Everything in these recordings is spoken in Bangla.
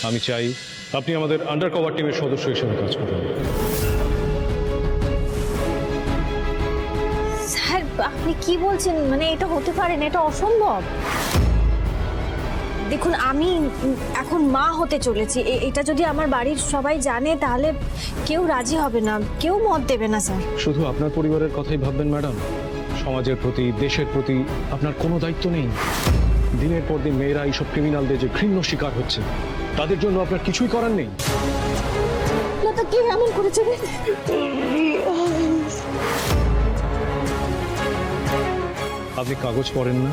আমি চাই আপনি আমাদের আন্ডার কভার টিমের সদস্য হিসেবে কাজ করবেন। স্যার আপনি কি বলছেন? মানে এটা হতে পারে না, এটা অসম্ভব। দেখুন আমি এখন মা হতে চলেছি, এটা যদি আমার বাড়ির সবাই জানে তাহলে কেউ রাজি হবে না, কেউ মত দেবে না স্যার। শুধু আপনার পরিবারের কথাই ভাববেন ম্যাডাম, সমাজের প্রতি, দেশের প্রতি আপনার কোনো দায়িত্ব নেই? দিনের পর দিন মেয়েরা এইসব ক্রিমিনালদের যে ঘৃণ্য শিকার হচ্ছে, তাদের জন্য আপনার কিছুই করার নেই? লতা কি এমন করেছে রে? আপনি কাগজ পড়েন না?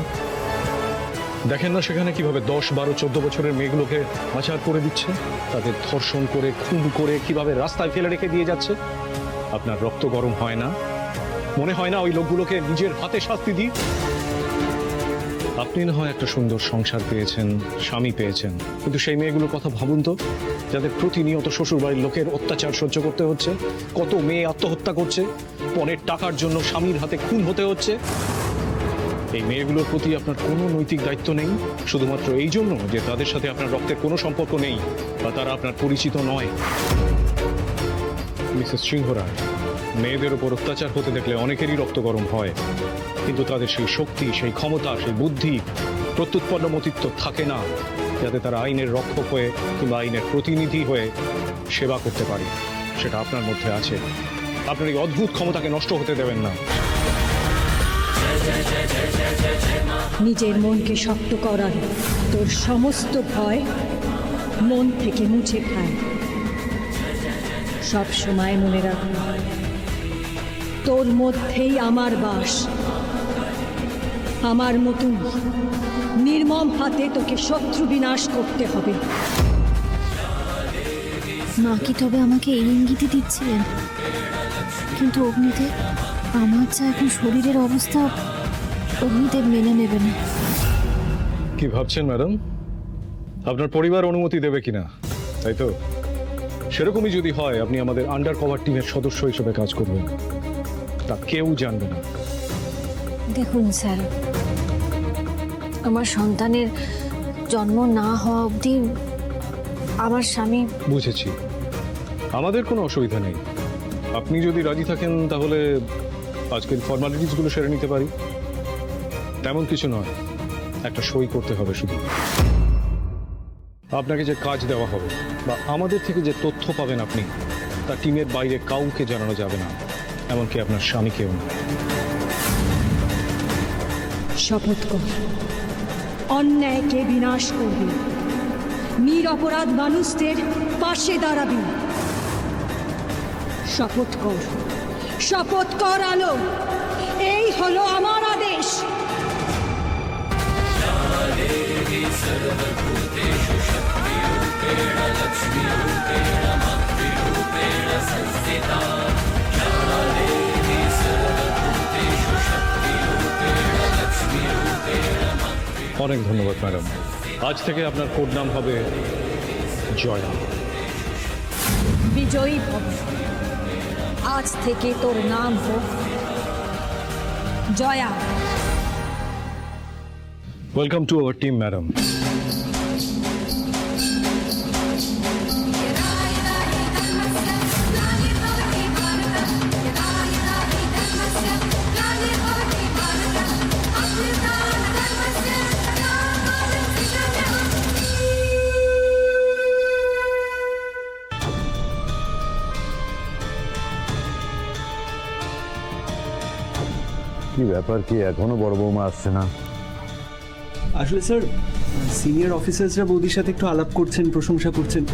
দেখেন না সেখানে কিভাবে 10, 12, 14 বছরের মেয়েগুলোকে পাচার করে দিচ্ছে, তাদের ধর্ষণ করে, খুন করে কিভাবে রাস্তায় ফেলে রেখে দিয়ে যাচ্ছে? আপনার রক্ত গরম হয় না? মনে হয় না ওই লোকগুলোকে নিজের হাতে শাস্তি দিই? আপনি না হয় একটা সুন্দর সংসার পেয়েছেন, স্বামী পেয়েছেন, কিন্তু সেই মেয়েগুলোর কথা ভাবুন তো, যাদের প্রতিনিয়ত শ্বশুরবাড়ির লোকের অত্যাচার সহ্য করতে হচ্ছে। কত মেয়ে আত্মহত্যা করছে, পণের টাকার জন্য স্বামীর হাতে খুন হতে হচ্ছে। এই মেয়েগুলোর প্রতি আপনার কোনো নৈতিক দায়িত্ব নেই, শুধুমাত্র এই জন্য যে তাদের সাথে আপনার রক্তের কোনো সম্পর্ক নেই বা তারা আপনার পরিচিত নয়। মিসেস সিংহ রায়, মেয়েদের উপর অত্যাচার হতে দেখলে অনেকেরই রক্ত গরম হয়, কিন্তু তাদের সেই শক্তি, সেই ক্ষমতা, সেই বুদ্ধি, প্রত্যুৎপন্ন মতিত্ব থাকে না, যাতে তারা আইনের রক্ষক হয়ে কিংবা আইনের প্রতিনিধি হয়ে সেবা করতে পারে। সেটা আপনার মধ্যে আছে। আপনার এই অদ্ভুত ক্ষমতাকে নষ্ট হতে দেবেন না। নিজের মনকে শক্ত করার তোর সমস্ত ভয় মন থেকে মুছে ফেল। সব সময় মনে রাখ, তোর মধ্যেই আমার বাস। আমার মতন নির্মম হাতে তোকে শত্রু বিনাশ করতে হবে। মা কি তবে আমাকে এই ইঙ্গিতই দিচ্ছিলেন? কিন্তু অগ্নিদেব, আমার যা এখন শরীরের অবস্থা, অগ্নিদেব মেনে নেবে না। কি ভাবছেন ম্যাডাম? আপনার পরিবার অনুমতি দেবে কিনা, তাই তো? সেরকমই যদি হয়, আপনি আমাদের আন্ডার কভার টিমের সদস্য হিসেবে কাজ করবেন, তা কেউ জানবে না। দেখুন স্যার, আমার সন্তানের জন্ম না হওয়া অবধি আমার স্বামী। বুঝেছি, আমাদের কোনো অসুবিধা নেই। আপনি যদি রাজি থাকেন তাহলে আজকের ফর্মালিটিসগুলো সেরে নিতে পারি। তেমন কিছু নয়, একটা সই করতে হবে শুধু। আপনাকে যে কাজ দেওয়া হবে বা আমাদের থেকে যে তথ্য পাবেন আপনি, তা টিমের বাইরে কাউকে জানানো যাবে না, এমনকি আপনার স্বামীকেও না। শপথ কর, অন্যায়কে বিনাশ করবি, নিরপরাধ মানুষদের পাশে দাঁড়াবি। শপথ কর, শপথ কর আলো, এই হলো আমার আদেশ। অনেক ধন্যবাদ ম্যাডাম। আজ থেকে আপনার কোড নাম হবে জয়া। বিজয়ী ভব। আজ থেকে তোর নাম হোক Jaya. Welcome to our team madam. কি ব্যাপার, কি এখনো বড় বৌমা আসছে না? আসলে স্যার, সিনিয়র অফিসার্সরা বৌদির সাথে একটু আলাপ করছেন, প্রশংসা করছেন।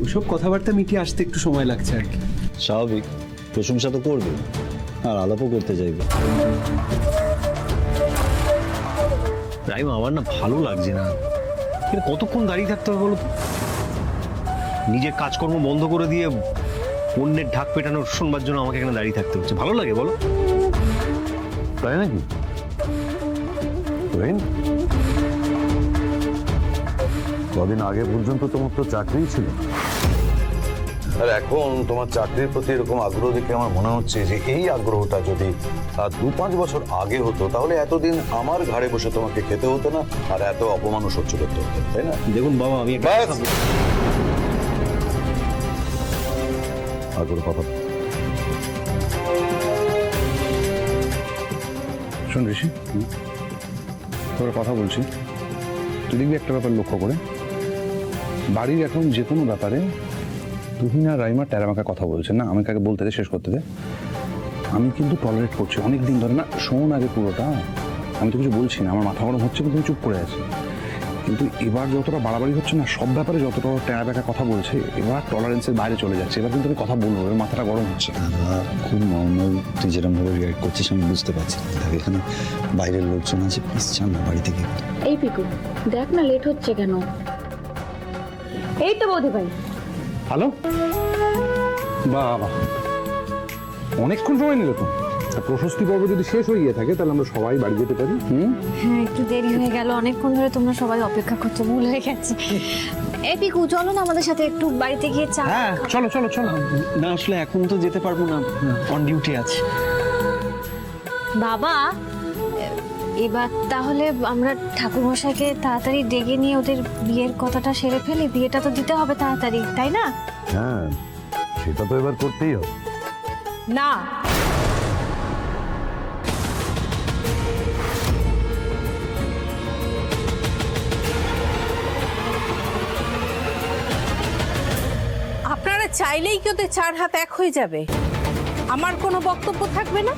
ওসব কথাবার্তা মিটিয়ে আসতে একটু সময় লাগছে আর কি। স্বাভাবিক, প্রশংসা তো করবে আর আলাপও করতে চাইবে। রাইমা, আমার না ভালো লাগছে না। কিন্তু কতক্ষণ দাঁড়িয়ে থাকতে হবে বলো তো? নিজের কাজকর্ম বন্ধ করে দিয়ে অন্যের ঢাক পেটানোর শুনবার জন্য আমাকে এখানে দাঁড়িয়ে থাকতে হচ্ছে। ভালো লাগে বলো? তাই নাকি? কদিন আগে পর্যন্ত তোমার তো চাকরিই ছিল। আর এখন তোমার চাকরির প্রতি এরকম আগ্রহ দেখে আমার মনে হচ্ছে যে এই আগ্রহটা যদি 2-5 বছর আগে হতো তাহলে এতদিন আমার ঘাড়ে বসে তোমাকে খেতে হতো না, আর এত অপমানও সহ্য করতে হতো, তাই না? দেখুন বাবা, আমি একটা ব্যাস। কথা বলি। আর কোনো কথা শোন ঋষি, তোর কথা বলছি, তুই দেখবি একটা ব্যাপার লক্ষ্য করে, বাড়ির এখন যে কোনো ব্যাপারে তুহিন আর রাইমা টেরামাকা কথা বলছে না, আমাকে আগে বলতে দে, শেষ করতে দে। আমি কিন্তু টলারেট করছি অনেক দিন ধরে, না শোন আগে পুরোটা। আমি তো কিছু বলছি না, আমার মাথা গরম হচ্ছে কিন্তু আমি চুপ করে আছি। কিন্তু এবার যতটা বাড়াবাড়ি হচ্ছে না, সব ব্যাপারে যতটা টেরাবেকা কথা বলছে, এবার টলারেন্সের বাইরে চলে যাচ্ছে। এবার কিন্তু আমি কথা বলবো, এবার মাথাটা গরম হচ্ছে। খুব নর্মাল, তুই যেরকম ভাবে রিয়াক্ট করছিস আমি বুঝতে পারছি। দেখ এখানে বাইরের লোকজন আছে, প্লিজ চান না বাড়ি থেকে। এই পিকু, দেখ না লেট হচ্ছে কেন। এই তো বৌদি ভাই। হ্যালো, বাবা অনেকক্ষণ সময় নিল তো। প্রশস্তি পর্ব যদি শেষ হয়ে গিয়ে থাকে তাহলে আমরা সবাই বাড়ি যেতে পারি। হ্যাঁ, একটু দেরি হয়ে গেল, অনেকক্ষণ ধরে তোমরা সবাই অপেক্ষা করছো, ভুল হয়ে গেছে। এই পিকু, চলো না আমাদের সাথে একটু বাড়িতে গিয়ে চা। হ্যাঁ, চলো চলো চলো। না আসলে এখন তো যেতে পারবো না, অন ডিউটি আছে। বাবা, এবার তাহলে আমরা ঠাকুরমশাইকে তাড়াতাড়ি ডেকে নিয়ে ওদের বিয়ের কথাটা সেরে ফেলি। বিয়েটা তো দিতে হবে তাড়াতাড়ি, তাই না? হ্যাঁ, সেটা তো এবার করতেই হবে। না, আপনারা চাইলেই কি ওদের 4 হাত এক হয়ে যাবে? আমার কোনো বক্তব্য থাকবে না?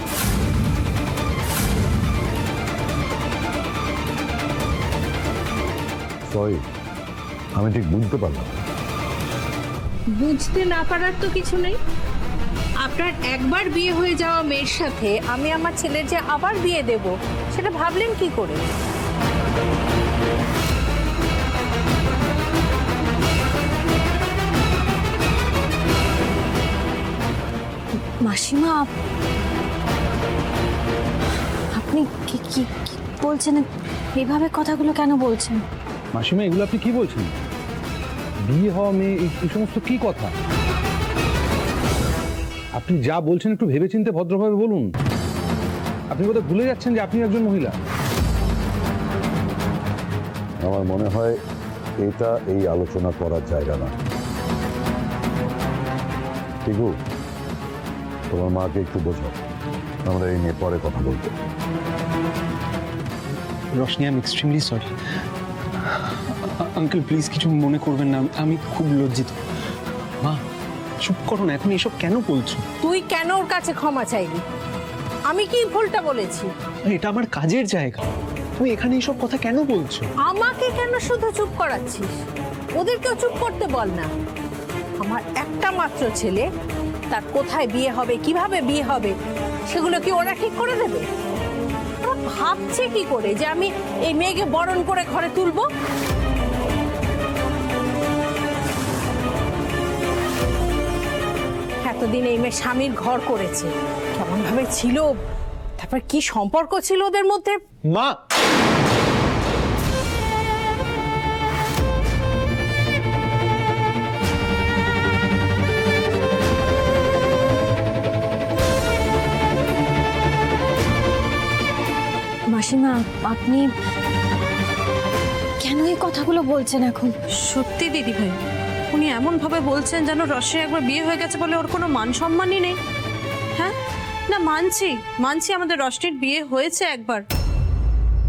সরি, আমি ঠিক বুঝতে পারলাম না। বুঝতে না পারার তো কিছু নেই। আপনার একবার বিয়ে হয়ে যাওয়া মেয়ের সাথে আমি আমার ছেলের যে আবার বিয়ে দেব, সেটা ভাবলেন কি করে? মাসিমা, আপনি কি কি কি বলছেন? এইভাবে কথাগুলো কেন বলছেন? মাসিমা, এগুলো আপনি কি বলছেন? বিয়ে হওয়া মেয়ে, এই সমস্ত কি কথা? আপনি যা বলছেন একটু ভেবেচিন্তে ভদ্রভাবে বলুন। আপনি বোধহয় ভুলে যাচ্ছেন যে আপনি একজন মহিলা। আমার মনে হয় এটা এই আলোচনা করার জায়গা না। ঠিকু, তোমার মাকে একটু বোঝাও, আমরা এই নিয়ে পরে কথা বলবো। Roshni, I am extremely sorry. Uncle please কিছু মনে করবেন না, আমি খুব লজ্জিত। মা চুপ করো না, এখন এসব কেন বলছো? তুই কেন ওর কাছে ক্ষমা চাইলি? আমি কি ভুলটা বলেছি? এটা আমার কাজের জায়গা, তুমি এখানে এসব কথা কেন বলছো? আমাকে কেন শুধু চুপ করাচ্ছিস? ওদেরকেও চুপ করতে বল না। আমার একটা মাত্র ছেলে, তার কোথায় বিয়ে হবে, কিভাবে বিয়ে হবে, সেগুলো কি ওরা ঠিক করে দেবে? ওরা ভাবছে কি করে যে আমি এই মেয়েকে বরণ করে ঘরে তুলবো? এতদিন এই মেয়ে স্বামীর ঘর করেছে, কেমন ভাবে ছিল, তারপর কি সম্পর্ক ছিল ওদের মধ্যে। মা, মাসিমা, আপনি কেন এই কথাগুলো বলছেন এখন? সত্যি দিদি ভাই, উনি এমন ভাবে বলছেন যেন রশ্মি একবার বিয়ে হয়ে গেছে বলে ওর কোনো মান সম্মানই নেই। হ্যাঁ না, মানছি মানছি আমাদের রশ্মির বিয়ে হয়েছে একবার,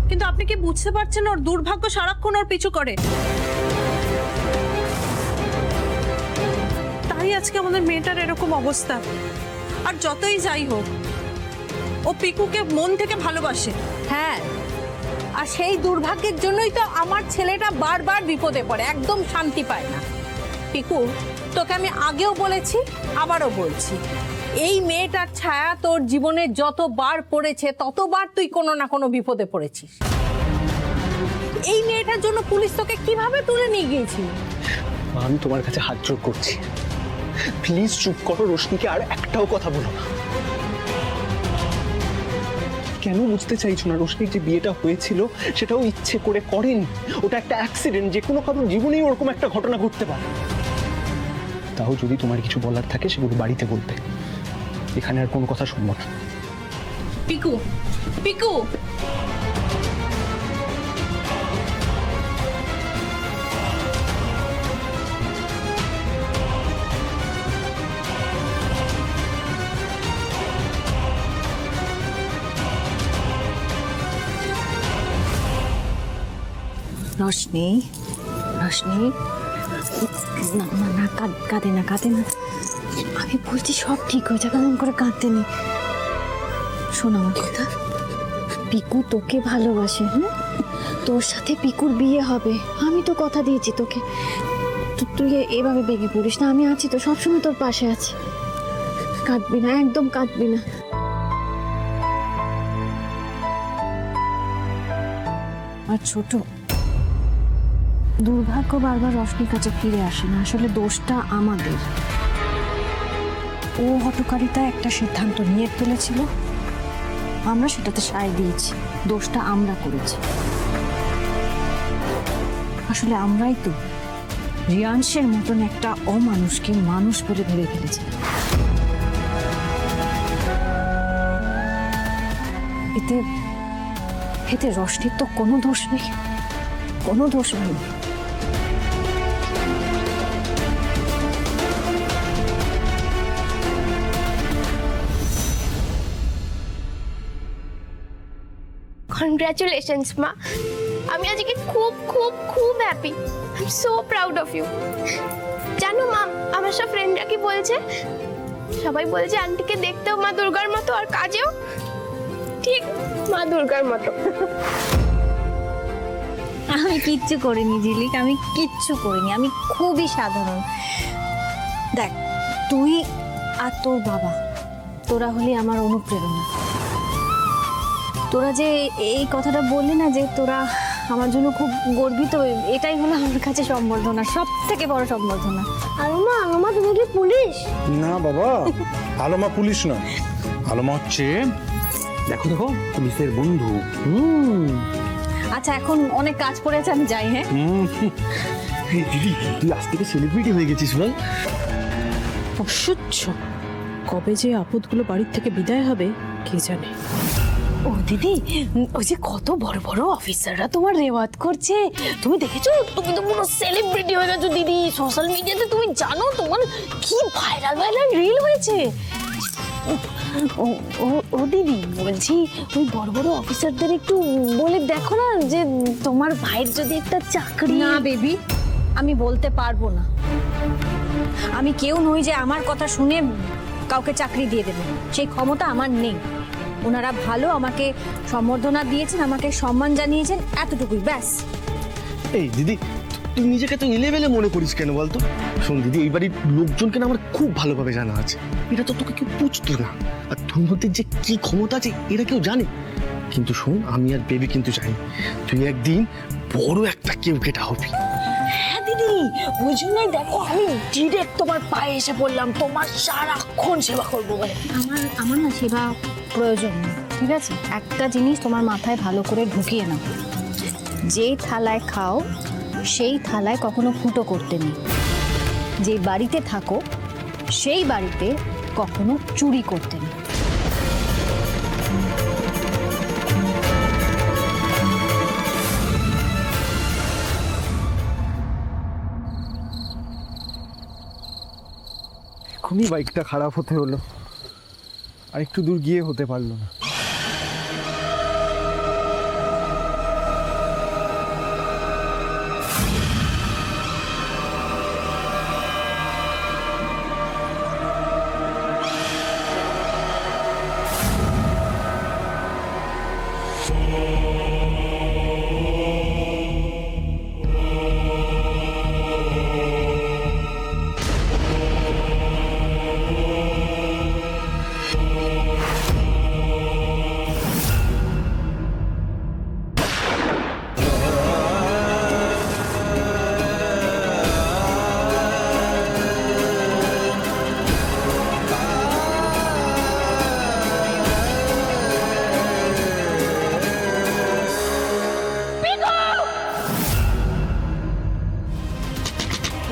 কিন্তু আপনি কি বুঝতে পারছেন ওর দুর্ভাগ্য সারাক্ষণ ওর পিছু করে? তাই আজকে আমাদের মেয়েটার এরকম অবস্থা। আর যতই যাই হোক, ও পিকুকে মন থেকে ভালোবাসে। হ্যাঁ, আর সেই দুর্ভাগ্যের জন্যই তো আমার ছেলেটা বারবার বিপদে পড়ে, একদম শান্তি পায় না। পিকু, তোকে আমি আগেও বলেছি, আবারও বলছি, এই মেয়েটার ছায়া তোর জীবনে যতবার পড়েছে ততবার তুই কোনো না কোনো বিপদে পড়েছিস। এই মেয়েটার জন্য পুলিশ তোকে কিভাবে তুলে নিয়ে গিয়েছিল? আমি তোমার কাছে হাত জোড় করছি, প্লিজ চুপ করো। রোশনিকে আর একটাও কথা বলো না। কেন বুঝতে চাইছো না? রোশনির যে বিয়েটা হয়েছিল সেটাও ইচ্ছে করে করেনি, ওটা একটা অ্যাক্সিডেন্ট। যে কোনো কারোর জীবনেই ওরকম একটা ঘটনা ঘটতে পারে। তাও যদি তোমার কিছু বলার থাকে সেগুলো বাড়িতে বলবে, এখানে আর কোনো কথা শুনবো না। পিকু, পিকু, রশনি, রশনি, না না না, কাঁদে না, কাঁদে না। আমি বলছি সব ঠিক হয়ে যাবে, এমন করে কাঁদতে নেই। শোন আমার কথা, পিকু তোকে ভালোবাসে। হ্যাঁ, তোর সাথে পিকুর বিয়ে হবে, আমি তো কথা দিয়েছি তোকে। তুই এভাবে ভেঙে পড়িস না, আমি আছি তো, সবসময় তোর পাশে আছি। কাঁদবি না, একদম কাঁদবি না। আর ছোট, দুর্ভাগ্য বারবার রশনির কাছে ফিরে আসে না, আসলে দোষটা আমাদের। ও হঠকারিতা একটা সিদ্ধান্ত নিয়ে ফেলেছিল, আমরা সেটাতে সায় দিয়েছি, দোষটা আমরা করেছি। আসলে আমরাই তো রিয়াংশের মতন একটা অমানুষকে মানুষ বলে ভেবে ফেলেছি। এতে এতে রশনির তো কোনো দোষ নেই, কোনো দোষ নেই। কনগ্রাচুলেশনস মা, আমি আজকে খুব খুব খুব happy. I am so proud of you. জানো মা, আমার সব ফ্রেন্ডরা কি বলছে, সবাই বলছে আন্টিকে দেখতেও মা দুর্গার মতো আর কাজেও ঠিক মা দুর্গার মতো। আমি কিচ্ছু করিনি ঝিলিক, আমি কিচ্ছু করিনি, আমি খুবই সাধারণ। দেখ, তুই আর তোর বাবা, তোরা হলি আমার অনুপ্রেরণা। তোরা যে এই কথাটা বললি না যে তোরা আমার জন্য খুব গর্বিত, এটাই হলো আমার কাছে সম্বর্ধনা, সব থেকে বড় সম্বর্ধনা। আলোমা তুমি কি পুলিশ? না বাবা, আলোমা পুলিশ না, আলোমা হচ্ছে দেখো দেখো পুলিশের বন্ধু। আচ্ছা, এখন অনেক কাজ পড়ে আছে, আমি যাই। হ্যাঁ দিদি, তুই আজ থেকে সেলিব্রিটি হয়ে গেছিস বল। অসহ্য, কবে যে আপদগুলো বাড়ির থেকে বিদায় হবে কে জানে। ও দিদি, ওই যে কত বড় বড় অফিসাররা তোমার রেওয়াজ করছে, তুমি দেখেছো? তুমি তো পুরো সেলিব্রিটি হয়ে গেছো দিদি, সোশ্যাল মিডিয়াতে তুমি জানো তোমার কি ভাইরাল ভাইরাল রিল হয়েছে। ও ও ও দিদি, বলছি ওই বড় বড় অফিসারদের একটু বলে দেখো না যে তোমার ভাইয়ের যদি একটা চাকরি। না বেবি, আমি বলতে পারবো না। আমি কেউ নই যে আমার কথা শুনে কাউকে চাকরি দিয়ে দেবে, সেই ক্ষমতা আমার নেই। ওনারা ভালো আমাকে সম্বর্ধনা দিয়েছেন, আমাকে সম্মান জানিয়েছেন, এতটুকুই ব্যাস। এই দিদি, তুই নিজেকে তো এলেবেলে মনে করিস কেন বলতো? শোন দিদি, এই বাড়ির লোকজনকে না আমার খুব ভালোভাবে জানা আছে, এটা তো তোকে কেউ বুঝতো না। আর তোর মধ্যে যে কি ক্ষমতা আছে এটা কেউ জানে। কিন্তু শোন, আমি আর বেবি কিন্তু জানি তুই একদিন বড় একটা কেউ কেটা হবি। হ্যাঁ দিদি, ওই জন্যই দেখো আমি ডিরেক্ট তোমার পায়ে এসে পড়লাম, তোমার সারাক্ষণ সেবা করবো বলে। আমার না সেবা প্রয়োজন নেই, ঠিক আছে? একটা জিনিস তোমার মাথায় ভালো করে ঢুকিয়ে নাও, যেই থালায় খাও সেই থালায় কখনো ফুটো করতে নেই, যে বাড়িতে থাকো সেই বাড়িতে কখনো চুরি করতে নেই। এখনই বাইকটা খারাপ হতে হলো, আর একটু দূর গিয়ে হতে পারলো না।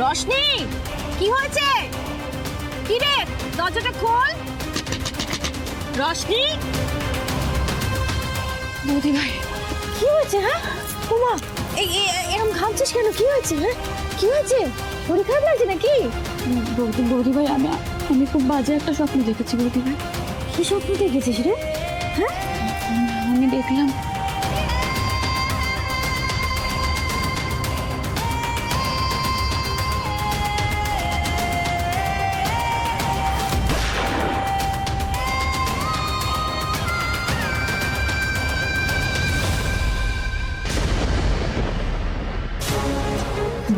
রশনি, কি হয়েছে? কি রে, দরজাটা খোল। রশনি, বৌদি ভাই কি হয়েছে? হ্যাঁ ওমা, এরকম ঘামছিস কেন? কি হয়েছে? হ্যাঁ কি হয়েছে? শরীর খারাপ লাগছে নাকি? বৌদি ভাই আমি খুব বাজে একটা স্বপ্ন দেখেছি বৌদি ভাই। কি স্বপ্ন দেখেছিস রে? হ্যাঁ আমি দেখলাম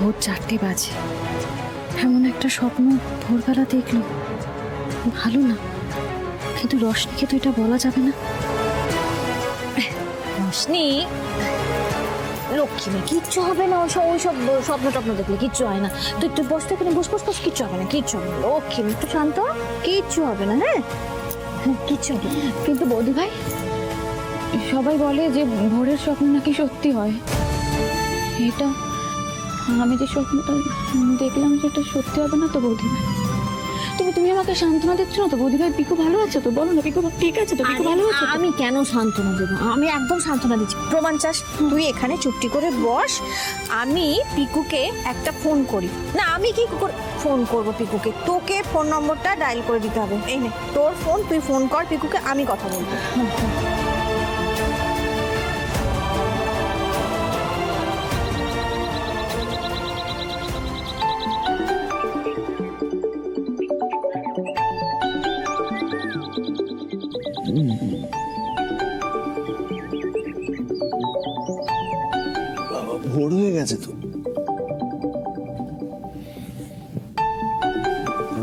ভোর 4টে বাজে, এমন একটা স্বপ্ন ভোরবেলা দেখলো, ভালো না। কিন্তু রশনিকে তো এটা বলা যাবে না। রশনি, লক্ষ্মী মেয়ে, কিচ্ছু হবে না। ওই সব স্বপ্ন টপ্ন দেখলে কিচ্ছু হয় না। তুই বস তো এখানে, বস, কিচ্ছু হবে না, কিচ্ছু হবে না। লক্ষ্মী মেয়ে, একটু শান্ত, কিচ্ছু হবে না। হ্যাঁ কিচ্ছু হবে না। কিন্তু বৌদি ভাই, সবাই বলে যে ভোরের স্বপ্ন নাকি সত্যি হয়। এটা আমি যে স্বপ্নটা দেখলাম সেটা সত্যি হবে না তো বৌদি ভাই? তুমি আমাকে সান্ত্বনা দিচ্ছ না তো বৌদি ভাই? পিকু ভালো আছে তো? বলো না, পিকু ঠিক আছে তো? পিকু ভালো আছে? আমি কেন সান্ত্বনা দেবো? আমি একদম সান্ত্বনা দিচ্ছি। প্রমাণ চাস? তুই এখানে চুপটি করে বস, আমি পিকুকে একটা ফোন করি। না, আমি কি ফোন করবো পিকুকে? তোকে ফোন নম্বরটা ডায়াল করে দিতে হবে। এই নে তোর ফোন, তুই ফোন কর পিকুকে, আমি কথা বলবো। ভোর হয়ে গেছে তো।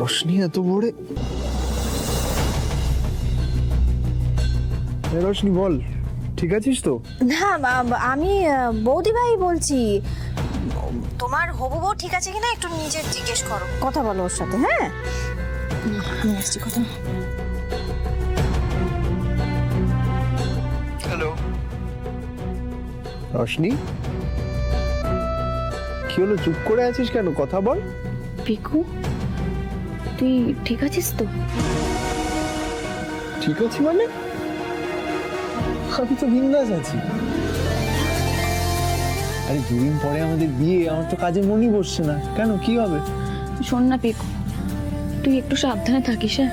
রশনি এত ভোরে? রশনি বল, ঠিক আছিস তো? না, আমি বৌদি ভাই বলছি। তোমার হবু বউ ঠিক আছে কিনা একটু নিজে জিজ্ঞেস করো, কথা বলো ওর সাথে। হ্যাঁ আমি আসছি, কথা। হ্যালো রশনি, কি হলো? চুপ করে আছিস কেন? কথা বল। পিকু, তুই ঠিক আছিস তো? ঠিক আছি মানে? আমি তো বিন্দাস আছি। আরে দুদিন পরে আমাদের বিয়ে, আমার তো কাজে মনই বসছে না। কেন, কি হবে? শোন না পিকু, তুই একটু সাবধানে থাকিস। হ্যাঁ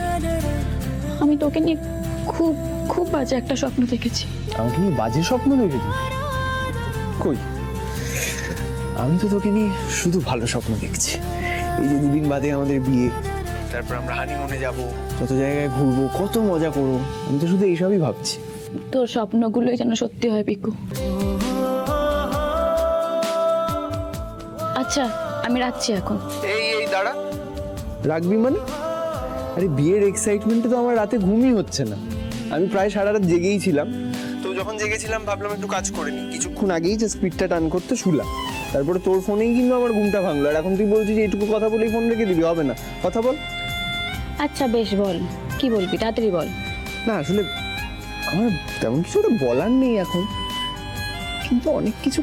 আমি তোকে নিয়ে খুব খুব বাজে একটা স্বপ্ন দেখেছি। আমাকে নিয়ে বাজে স্বপ্ন দেখেছিস? কই, আমি তো তোকে নিয়ে শুধু ভালো স্বপ্ন দেখছি। এই যে দুদিন বাদে আমাদের বিয়ে, তারপর আমরা হানিমুনে যাব, কত জায়গায় ঘুরবো, কত মজা করবো, আমি তো শুধু এইসবই ভাবছি। তোর স্বপ্নগুলোই যেন সত্যি হয় পিকু। আচ্ছা আমি রাখছি এখন। এই দাঁড়া। রাখবি মানে? আরে বিয়ের এক্সাইটমেন্টে তো আমার রাতে ঘুমই হচ্ছে না। আমি প্রায় সারা রাত জেগেই ছিলাম। তো যখন জেগেছিলাম ভাবলাম একটু কাজ করে নি। কিছুক্ষণ আগেই যে স্পিডটা টান করতে শুলাম, তারপরে তোর ফোনেই কিন্তু আমার ঘুমটা ভাঙলো। আর এখন তুই বলছিস যে এইটুকু কথা বলেই ফোন রেখে দিবি? হবে না, কথা বল। আচ্ছা বেশ, বল কি বলবি, তাড়াতাড়ি বল। না আসলে আমার তেমন কিছু একটা বলার নেই এখন, কিন্তু অনেক কিছু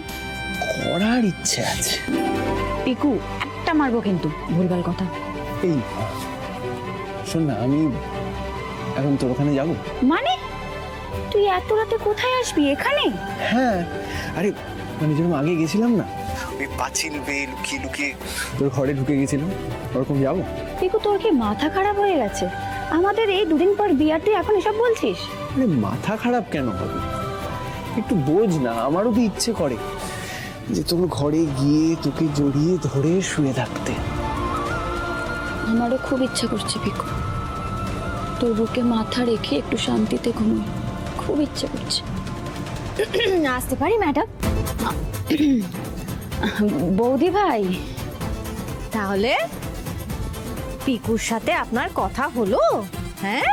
করার ইচ্ছে আছে। পিকু একটা মারবো কিন্তু, ভুলভাল কথা। এই শোন না, আমি এখন তোর ওখানে যাবো। মানে তুই এত রাতে কোথায় আসবি? এখানে? হ্যাঁ, আরে মানে যেরকম আগে গেছিলাম না, ওই পাঁচিল বেয়ে লুকিয়ে লুকিয়ে তোর ঘরে ঢুকে গেছিলাম, ওরকম যাবো। পিকু তোর কি মাথা খারাপ হয়ে গেছে? আমাদের এই দুদিন পর বিয়ার তুই এখন এসব বলছিস? আরে মাথা খারাপ কেন হবে? একটু বোঝ না, আমারও তো ইচ্ছে করে যে তোর ঘরে গিয়ে তোকে জড়িয়ে ধরে শুয়ে থাকতে। আমারও খুব ইচ্ছা করছে পিকু, তোর বুকে মাথা রেখে একটু শান্তিতে ঘুমো, খুব ইচ্ছে করছে। আসতে পারি ম্যাডাম? বৌদি ভাই, তাহলে পিকুর সাথে আপনার কথা হলো? হ্যাঁ,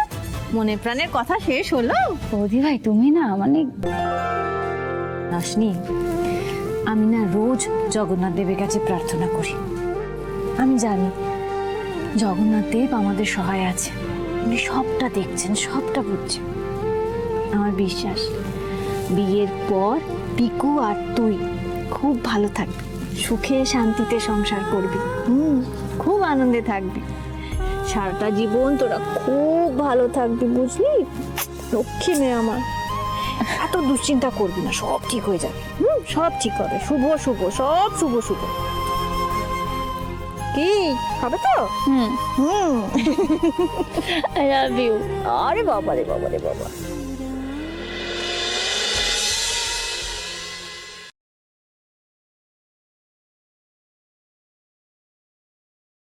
মনে প্রাণের কথা শেষ হলো? বৌদি ভাই তুমি না মানে আসনি, আমি না রোজ জগন্নাথ দেবের কাছে প্রার্থনা করি। আমি জানি জগন্নাথ দেব আমাদের সহায় আছে, উনি সবটা দেখছেন, সবটা বুঝছেন। আমার বিশ্বাস বিয়ের পর পিকু আর তুই খুব ভালো থাকবে, সুখে শান্তিতে সংসার করবি, খুব আনন্দে থাকবি, সারাটা জীবন তোরা খুব ভালো থাকবি, বুঝলি? লক্ষ্মী মেয়ে আমার, এত দুশ্চিন্তা করবি না, সব ঠিক হয়ে যাবে। সব ঠিক হবে, শুভ শুভ, সব শুভ শুভ। কি হবে তো? I love you. আরে বাবা রে বাবা রে বাবা।